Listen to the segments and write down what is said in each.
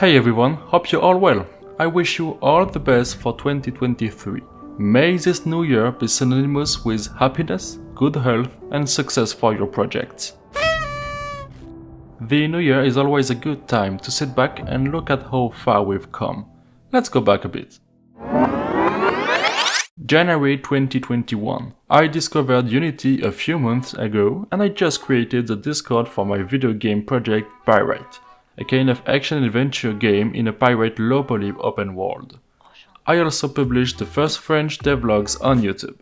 Hey everyone, hope you're all well. I wish you all the best for 2023. May this new year be synonymous with happiness, good health and success for your projects. The new year is always a good time to sit back and look at how far we've come. Let's go back a bit. January 2021. I discovered Unity a few months ago and I just created the Discord for my video game project PIR4TE, a kind of action-adventure game in a pirate low-poly open world. I also published the first French devlogs on YouTube.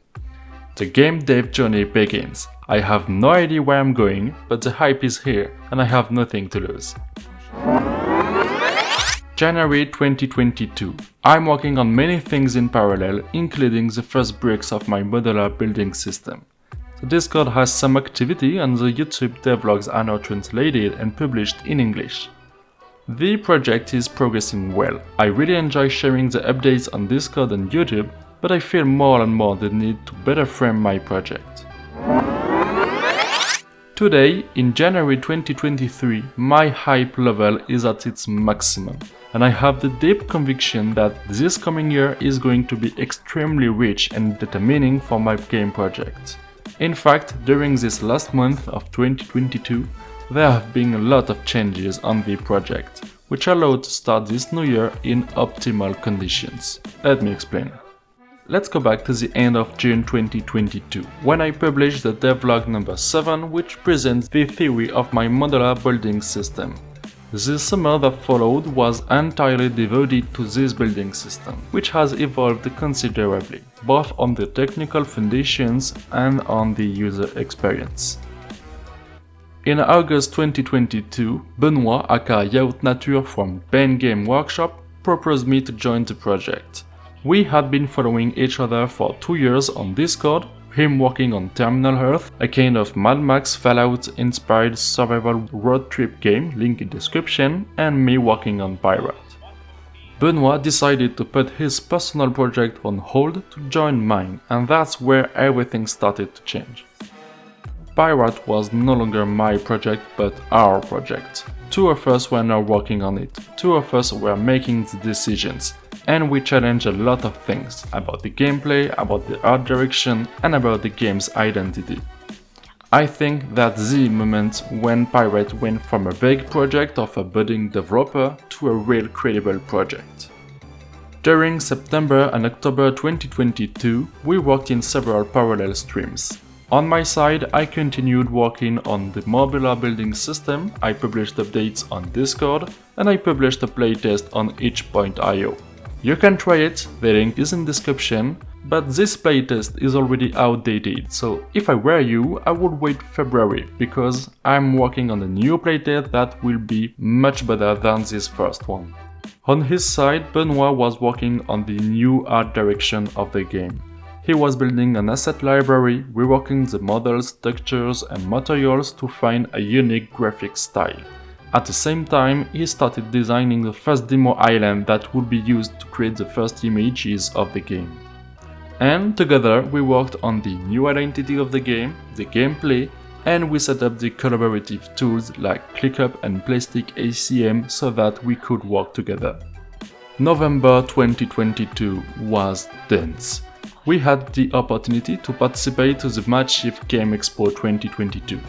The game dev journey begins. I have no idea where I'm going, but the hype is here and I have nothing to lose. January 2022. I'm working on many things in parallel, including the first bricks of my modular building system. The Discord has some activity and the YouTube devlogs are now translated and published in English. The project is progressing well. I really enjoy sharing the updates on Discord and YouTube, but I feel more and more the need to better frame my project. Today, in January 2023, my hype level is at its maximum, and I have the deep conviction that this coming year is going to be extremely rich and determining for my game project. In fact, during this last month of 2022, there have been a lot of changes on the project, which allowed to start this new year in optimal conditions. Let me explain. Let's go back to the end of June 2022, when I published the devlog number 7, which presents the theory of my modular building system. The summer that followed was entirely devoted to this building system, which has evolved considerably, both on the technical foundations and on the user experience. In August 2022, Benoit, aka Yacht Nature from Pen Game Workshop, proposed me to join the project. We had been following each other for 2 years on Discord, him working on Terminal Earth, a kind of Mad Max Fallout-inspired survival road trip game, link in description, and me working on PIR4TE. Benoit decided to put his personal project on hold to join mine, and that's where everything started to change. PIR4TE was no longer my project, but our project. Two of us were now working on it, two of us were making the decisions, and we challenged a lot of things about the gameplay, about the art direction, and about the game's identity. I think that's the moment when PIR4TE went from a vague project of a budding developer to a real credible project. During September and October 2022, we worked in several parallel streams. On my side, I continued working on the modular building system, I published updates on Discord, and I published a playtest on itch.io. You can try it, the link is in description, but this playtest is already outdated, so if I were you, I would wait February, because I'm working on a new playtest that will be much better than this first one. On his side, Benoit was working on the new art direction of the game. He was building an asset library, reworking the models, textures and materials to find a unique graphic style. At the same time, he started designing the first demo island that would be used to create the first images of the game. And together we worked on the new identity of the game, the gameplay, and we set up the collaborative tools like ClickUp and Plastic ACM so that we could work together. November 2022 was dense. We had the opportunity to participate to the Matshift Game Expo 2022.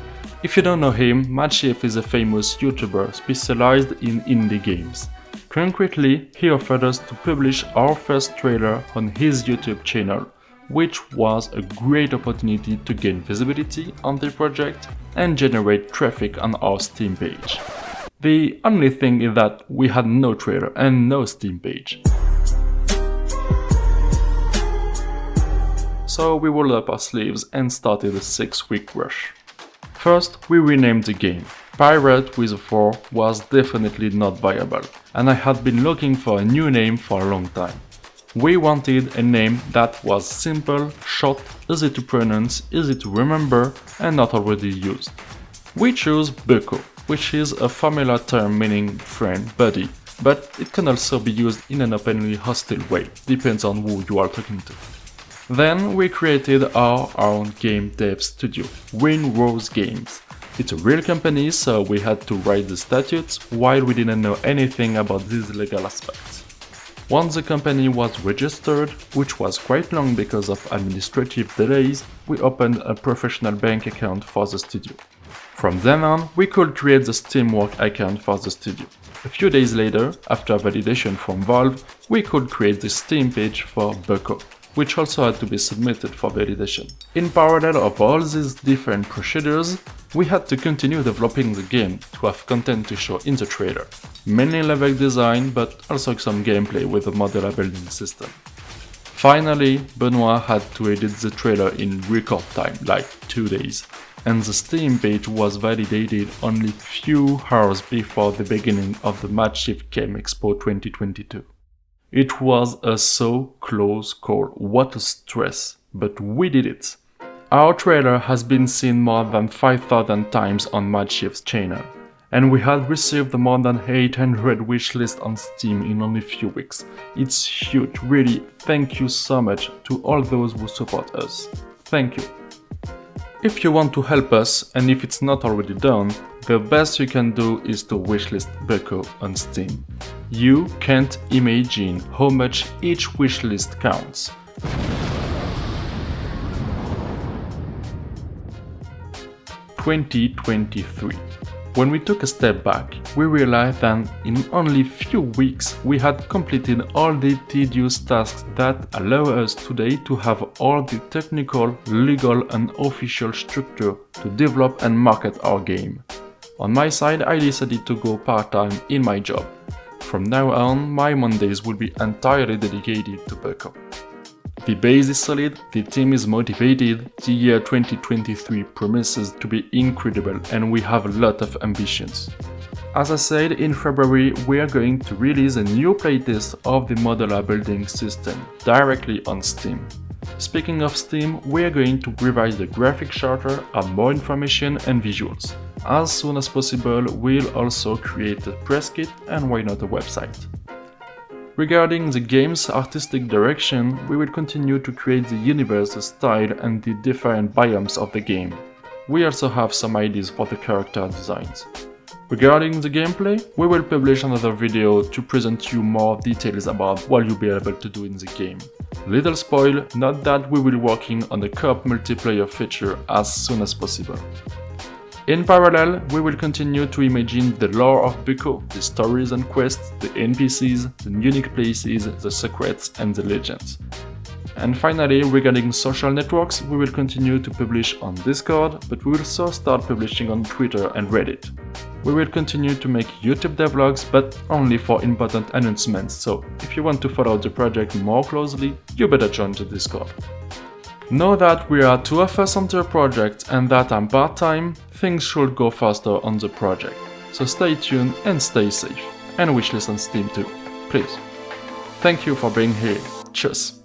If you don't know him, Matshift is a famous YouTuber specialized in indie games. Concretely, he offered us to publish our first trailer on his YouTube channel, which was a great opportunity to gain visibility on the project and generate traffic on our Steam page. The only thing is that we had no trailer and no Steam page. So we rolled up our sleeves and started a 6-week rush. First, we renamed the game. PIR4TE with a 4 was definitely not viable, and I had been looking for a new name for a long time. We wanted a name that was simple, short, easy to pronounce, easy to remember, and not already used. We chose Bucko, which is a familiar term meaning friend, buddy, but it can also be used in an openly hostile way, depends on who you are talking to. Then we created our own game dev studio, Win Rose Games. It's a real company, so we had to write the statutes while we didn't know anything about these legal aspects. Once the company was registered, which was quite long because of administrative delays, we opened a professional bank account for the studio. From then on, we could create the Steam work account for the studio. A few days later, after validation from Valve, we could create the Steam page for Bucko, which also had to be submitted for validation. In parallel of all these different procedures, we had to continue developing the game to have content to show in the trailer. Mainly level design, but also some gameplay with the modular building system. Finally, Benoit had to edit the trailer in record time, like 2 days, and the Steam page was validated only few hours before the beginning of the Matchshift Game Expo 2022. It was a so close call, what a stress, but we did it. Our trailer has been seen more than 5,000 times on Matchshift's channel, and we had received more than 800 wishlists on Steam in only a few weeks. It's huge, really, thank you so much to all those who support us. Thank you. If you want to help us, and if it's not already done, the best you can do is to wishlist Bucko on Steam. You can't imagine how much each wishlist counts. (2023). When we took a step back, we realized that in only few weeks we had completed all the tedious tasks that allow us today to have all the technical, legal and official structure to develop and market our game. On my side, I decided to go part-time in my job. From now on, my Mondays will be entirely dedicated to Bucko. The base is solid, the team is motivated, the year 2023 promises to be incredible and we have a lot of ambitions. As I said, in February we are going to release a new playtest of the modular building system directly on Steam. Speaking of Steam, we are going to revise the graphic charter, add more information and visuals. As soon as possible, we'll also create a press kit and why not a website. Regarding the game's artistic direction, we will continue to create the universe, the style and the different biomes of the game. We also have some ideas for the character designs. Regarding the gameplay, we will publish another video to present you more details about what you'll be able to do in the game. Little spoil, not that we will be working on the co-op multiplayer feature as soon as possible. In parallel, we will continue to imagine the lore of Bucko, the stories and quests, the NPCs, the unique places, the secrets and the legends. And finally, regarding social networks, we will continue to publish on Discord, but we will also start publishing on Twitter and Reddit. We will continue to make YouTube devlogs, but only for important announcements, so if you want to follow the project more closely, you better join the Discord. Know that we are two of us on the project and that I'm part-time, things should go faster on the project. So stay tuned and stay safe. And wishlist on Steam too, please. Thank you for being here. Cheers.